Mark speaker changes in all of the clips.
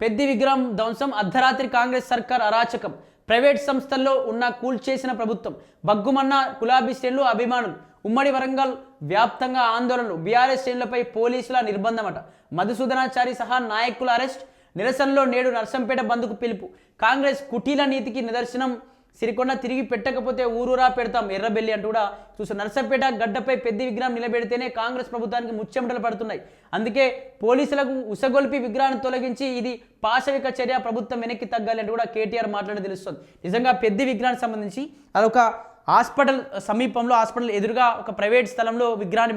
Speaker 1: పెద్ది విగ్రహం ధ్వంసం అర్ధరాత్రి కాంగ్రెస్ సర్కార్ అరాచకం ప్రైవేట్ సంస్థల్లో ఉన్న కూల్చేసిన ప్రభుత్వం బగ్గుమన్న గులాబీ శ్రేణులు అభిమానులు ఉమ్మడి వరంగల్ వ్యాప్తంగా ఆందోళనలు బీఆర్ఎస్ శ్రేణులపై పోలీసుల నిర్బంధమట మధుసూదనాచారి సహా నాయకుల అరెస్ట్ నిరసనలో నేడు నర్సంపేట బంద్కు పిలుపు కాంగ్రెస్ కుటీల నీతికి నిదర్శనం సిరికొండ తిరిగి పెట్టకపోతే ఊరూరా పెడతాం ఎర్రబెల్లి అంటూ కూడా చూసాం నర్సంపేట గడ్డపై పెద్ద విగ్రహం నిలబెడితేనే కాంగ్రెస్ ప్రభుత్వానికి ముచ్చెమటలు పడుతున్నాయి అందుకే పోలీసులకు ఉసగొల్పి విగ్రహాన్ని తొలగించి ఇది పాశవిక చర్య ప్రభుత్వం వెనక్కి తగ్గాలి అంటూ కూడా కేటీఆర్ మాట్లాడి తెలుస్తుంది నిజంగా పెద్ద విగ్రహానికి సంబంధించి అదొక హాస్పిటల్ సమీపంలో హాస్పిటల్ ఎదురుగా ఒక ప్రైవేట్ స్థలంలో విగ్రహాన్ని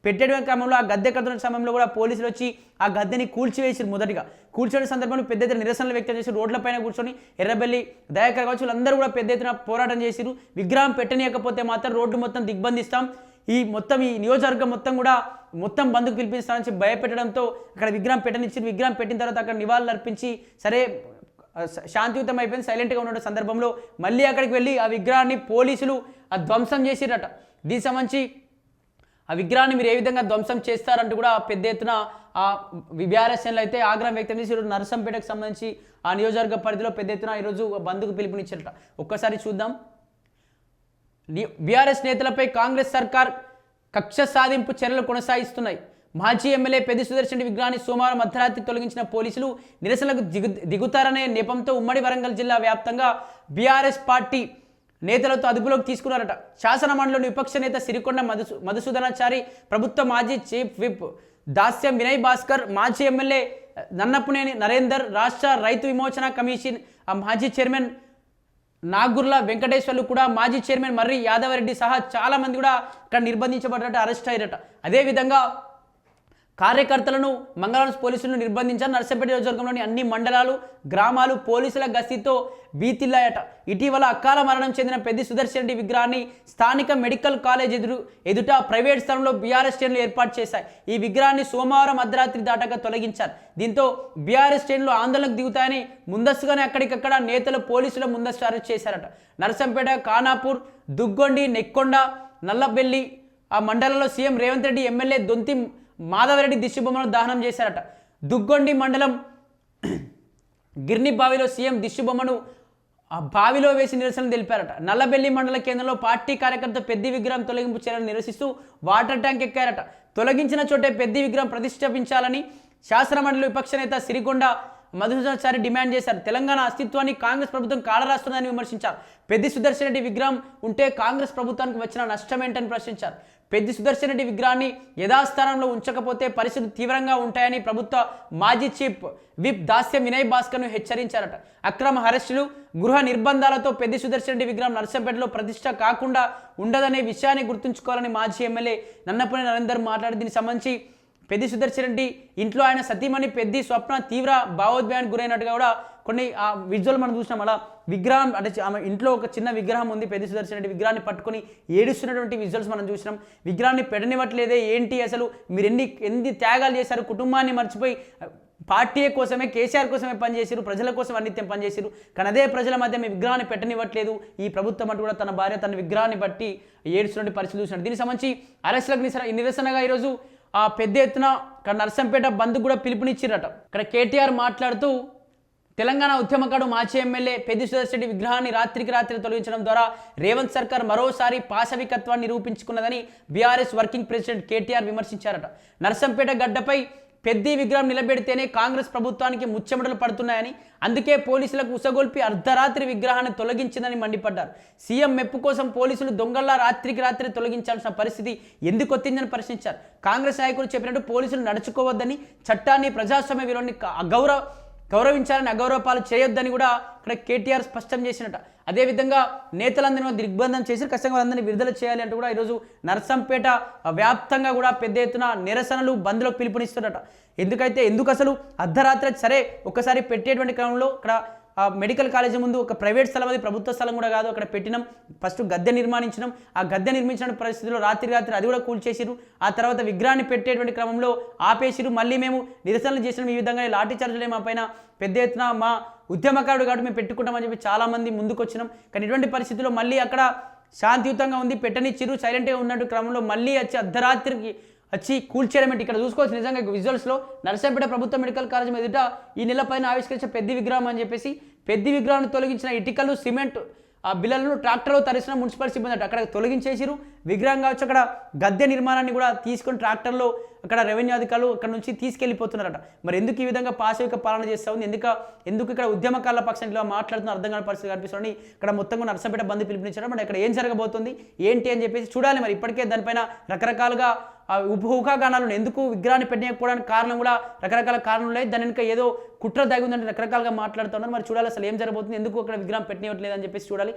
Speaker 1: పెట్టడం క్రమంలో ఆ గద్దె కడుతున్న సమయంలో కూడా పోలీసులు వచ్చి ఆ గద్దెని కూల్చివేసారు మొదటిగా కూల్చోని సందర్భంలో పెద్ద ఎత్తున నిరసనలు వ్యక్తం చేసి రోడ్లపైన కూర్చొని ఎర్రబెల్లి దయాకర్ కావచ్చు అందరూ కూడా పెద్ద ఎత్తున పోరాటం చేసిరు విగ్రహం పెట్టనీయకపోతే మాత్రం రోడ్డు మొత్తం దిగ్బంధిస్తాం ఈ నియోజకవర్గం మొత్తం బంద్కు పిలిపిస్తామని భయపెట్టడంతో అక్కడ విగ్రహం పెట్టనిచ్చి విగ్రహం పెట్టిన తర్వాత అక్కడ నివాళులు అర్పించి సరే శాంతియుతం అయిపోయింది సైలెంట్గా ఉన్న సందర్భంలో మళ్ళీ అక్కడికి వెళ్ళి ఆ విగ్రహాన్ని పోలీసులు ధ్వంసం చేసిరట దీనికి సంబంధించి ఆ విగ్రహాన్ని మీరు ఏ విధంగా ధ్వంసం చేస్తారంటూ కూడా పెద్ద ఎత్తున ఆ బీఆర్ఎస్ఎన్లు అయితే ఆగ్రహం వ్యక్తం చేసి ఈరోజు నరసంపేటకు సంబంధించి ఆ నియోజకవర్గ పరిధిలో పెద్ద ఎత్తున ఈరోజు బంద్కు పిలుపునిచ్చారట ఒక్కసారి చూద్దాం బీఆర్ఎస్ నేతలపై కాంగ్రెస్ సర్కార్ కక్ష సాధింపు చర్యలు కొనసాగిస్తున్నాయి మాజీ ఎమ్మెల్యే పెద్ది సుదర్శన్ రెడ్డి విగ్రహాన్ని సోమవారం అర్ధరాత్రి తొలగించిన పోలీసులు నిరసనలకు దిగుతారనే నెపంతో ఉమ్మడి వరంగల్ జిల్లా వ్యాప్తంగా బీఆర్ఎస్ పార్టీ నేతలతో అదుపులోకి తీసుకున్నారట శాసన మండలిలోని విపక్ష నేత సిరికొండ మధుసూదనాచారి ప్రభుత్వ మాజీ చీఫ్ విప్ దాస్యం వినయ్ భాస్కర్ మాజీ ఎమ్మెల్యే నన్నపునేని నరేందర్ రాష్ట్ర రైతు విమోచన కమిషన్ మాజీ చైర్మన్ నాగుర్ల వెంకటేశ్వర్లు కూడా మాజీ చైర్మన్ మర్రి యాదవరెడ్డి సహా చాలా మంది కూడా ఇక్కడ నిర్బంధించబడ్డట అరెస్ట్ అయ్యారట అదేవిధంగా కార్యకర్తలను మంగళవారం పోలీసులను నిర్బంధించారు నర్సంపేట నియోజకవర్గంలోని అన్ని మండలాలు గ్రామాలు పోలీసుల గస్తీతో బీతిల్లాయట ఇటీవల అకాల మరణం చెందిన పెద్ది సుదర్శన్ రెడ్డి విగ్రహాన్ని స్థానిక మెడికల్ కాలేజ్ ఎదుట ప్రైవేట్ స్థలంలో బీఆర్ఎస్ శ్రేణులు ఏర్పాటు చేశాయి ఈ విగ్రహాన్ని సోమవారం అర్ధరాత్రి దాటాక తొలగించారు దీంతో బీఆర్ఎస్ శ్రేణులు ఆందోళనకు దిగుతాయని ముందస్తుగానే అక్కడికక్కడ నేతలు పోలీసుల ముందస్తు అరెస్ట్ చేశారట నర్సంపేట ఖానాపూర్ దుగ్గొండి నెక్కొండ నల్లబెల్లి ఆ మండలంలో సీఎం రేవంత్ రెడ్డి ఎమ్మెల్యే దొంతి మాధవరెడ్డి దిష్టిబొమ్మను దహనం చేశారట దుగ్గొండి మండలం గిర్ని బావిలో సీఎం దిష్టిబొమ్మను ఆ బావిలో వేసి నిరసన తెలిపారట నల్లబెల్లి మండల కేంద్రంలో పార్టీ కార్యకర్త పెద్ది విగ్రహం తొలగింపు చర్యలను నిరసిస్తూ వాటర్ ట్యాంక్ ఎక్కారట తొలగించిన చోటే పెద్ది విగ్రహం ప్రతిష్ఠాపించాలని శాసనమండలి విపక్ష నేత సిరికొండ మధుసూదనాచారి డిమాండ్ చేశారు తెలంగాణ అస్తిత్వాన్ని కాంగ్రెస్ ప్రభుత్వం కాలరాస్తుందని విమర్శించారు పెద్ది సుదర్శన్ రెడ్డి విగ్రహం ఉంటే కాంగ్రెస్ ప్రభుత్వానికి వచ్చిన నష్టమేంటని ప్రశ్నించారు పెద్ది సుదర్శన్ రెడ్డి విగ్రహాన్ని యథాస్థానంలో ఉంచకపోతే పరిస్థితులు తీవ్రంగా ఉంటాయని ప్రభుత్వ మాజీ చీఫ్ విప్ దాస్యం వినయ్ భాస్కర్ను హెచ్చరించారట అక్రమ అరెస్టులు గృహ నిర్బంధాలతో పెద్ది సుదర్శన్ రెడ్డి విగ్రహం నర్సంపేటలో ప్రతిష్ట కాకుండా ఉండదనే విషయాన్ని గుర్తుంచుకోవాలని మాజీ ఎమ్మెల్యే నన్నపునేని నరేందర్ మాట్లాడి దీనికి సంబంధించి పెద్ది సుదర్శన్ రెడ్డి ఇంట్లో ఆయన సతీమణి పెద్ది స్వప్న తీవ్ర భావోద్వేగానికి గురైనట్టుగా కూడా కొన్ని ఆ విజువల్ మనం చూసినాం అలా విగ్రహం అంటే ఆమె ఇంట్లో ఒక చిన్న విగ్రహం ఉంది పెద్ది సుదర్శన్ రెడ్డి విగ్రహాన్ని పట్టుకొని ఏడుస్తున్నటువంటి విజువల్స్ మనం చూసినాం విగ్రహాన్ని పెట్టనివ్వట్లేదే ఏంటి అసలు మీరు ఎన్ని త్యాగాలు చేశారు కుటుంబాన్ని మర్చిపోయి పార్టీ కోసమే కేసీఆర్ కోసమే పనిచేసారు ప్రజల కోసం అన్నిత్యం పనిచేసారు కానీ అదే ప్రజల మధ్య మీ విగ్రహాన్ని పెట్టనివ్వట్లేదు ఈ ప్రభుత్వం అటు కూడా తన భార్య తన విగ్రహాన్ని బట్టి ఏడుస్తున్నటువంటి పరిస్థితి చూసినట్టు దీనికి సంబంధించి అరెస్టులకు నిరసనగా ఈరోజు ఆ పెద్ద ఎత్తున ఇక్కడ నర్సంపేట బంద్ కూడా పిలుపునిచ్చిరట ఇక్కడ కేటీఆర్ మాట్లాడుతూ తెలంగాణ ఉద్యమకాడు మాజీ ఎమ్మెల్యే పెద్ది సుదర్శన్ రెడ్డి విగ్రహాన్ని రాత్రికి రాత్రి తొలగించడం ద్వారా రేవంత్ సర్కార్ మరోసారి పాశవికత్వాన్ని నిరూపించుకున్నదని బీఆర్ఎస్ వర్కింగ్ ప్రెసిడెంట్ కేటీఆర్ విమర్శించారట నర్సంపేట గడ్డపై పెద్ది విగ్రహం నిలబెడితేనే కాంగ్రెస్ ప్రభుత్వానికి ముచ్చెమటలు పడుతున్నాయని అందుకే పోలీసులకు ఉసగొల్పి అర్ధరాత్రి విగ్రహాన్ని తొలగించిందని మండిపడ్డారు సీఎం మెప్పు కోసం పోలీసులు దొంగల్లా రాత్రికి రాత్రి తొలగించాల్సిన పరిస్థితి ఎందుకు వచ్చిందని ప్రశ్నించారు కాంగ్రెస్ నాయకులు చెప్పినట్టు పోలీసులు నడుచుకోవద్దని చట్టాన్ని ప్రజాస్వామ్య విలువని గౌరవించాలని అగౌరవపాలు చేయొద్దని కూడా ఇక్కడ కేటీఆర్ స్పష్టం చేసినట్ట అదేవిధంగా నేతలందరినీ దిగ్బంధం చేసి ఖచ్చితంగా వాళ్ళందరినీ విడుదల చేయాలి అంటూ కూడా ఈరోజు నర్సంపేట వ్యాప్తంగా కూడా పెద్ద ఎత్తున నిరసనలు బంద్లో పిలుపునిస్తున్నట ఎందుకు అసలు అర్ధరాత్రి సరే ఒక్కసారి పెట్టేటువంటి క్రమంలో ఇక్కడ మెడికల్ కాలేజీ ముందు ఒక ప్రైవేట్ స్థలం అది ప్రభుత్వ స్థలం కూడా కాదు అక్కడ పెట్టినాం ఫస్ట్ గద్దె నిర్మించినాం ఆ గద్దె నిర్మించిన పరిస్థితిలో రాత్రి అది కూడా కూల్చేసిరు ఆ తర్వాత విగ్రహాన్ని పెట్టేటువంటి క్రమంలో ఆపేసిరు మళ్ళీ మేము నిరసనలు చేసినాం ఈ విధంగా లాఠీ చార్జీలు మా పైన పెద్ద ఎత్తున మా ఉద్యమకారుడు కాబట్టి మేము పెట్టుకుంటామని చెప్పి చాలామంది ముందుకు వచ్చినాం కానీ ఇటువంటి పరిస్థితుల్లో మళ్ళీ అక్కడ శాంతియుతంగా ఉంది పెట్టనిచ్చిరు సైలెంట్గా ఉన్నట్టు క్రమంలో మళ్ళీ వచ్చి అర్ధరాత్రికి వచ్చి కూల్చేయడం ఏంటి? ఇక్కడ చూసుకోవచ్చు నిజంగా విజువల్స్లో నర్సంపేట ప్రభుత్వ మెడికల్ కాలేజ్ ఎదుట ఈ నెల పైన ఆవిష్కరించిన పెద్ద విగ్రహం అని చెప్పేసి పెద్ద విగ్రహాన్ని తొలగించిన ఇటుకలు సిమెంట్ ఆ బిల్లలను ట్రాక్టర్లో తరిసిన మున్సిపల్ సిబ్బంది అక్కడ తొలగించేసిరు. విగ్రహం కావచ్చు, అక్కడ గద్దె నిర్మాణాన్ని కూడా తీసుకొని ట్రాక్టర్లో అక్కడ రెవెన్యూ అధికారులు అక్కడ నుంచి తీసుకెళ్లిపోతున్నారట. మరి ఎందుకు ఈ విధంగా పాశవిక పాలన చేస్తూ ఉంది? ఎందుకు ఇక్కడ ఉద్యమకారుల పక్షాన్ని ఇలా మాట్లాడుతున్న అర్థం కాని పరిస్థితి కనిపిస్తుంది. ఇక్కడ మొత్తంగా నర్సంపేట బంద్ పిలుపునిచ్చారు. మరి ఇక్కడ ఏం జరగబోతుంది ఏంటి అని చెప్పేసి చూడాలి. మరి ఇప్పటికే దానిపైన రకరకాలుగా ఊహాగానాలు ఎందుకు విగ్రహాన్ని పెట్టకపోవడానికి కారణం కూడా రకరకాల కారణాలు లేదు. దాని వెనుక ఏదో కుట్ర దాగి ఉందంటే రకరకాలుగా మాట్లాడుతున్నారు. మరి చూడాలి అసలు ఏం జరగబోతుంది, ఎందుకు అక్కడ విగ్రహం పెట్టనివ్వట్లేదు అని చెప్పేసి చూడాలి.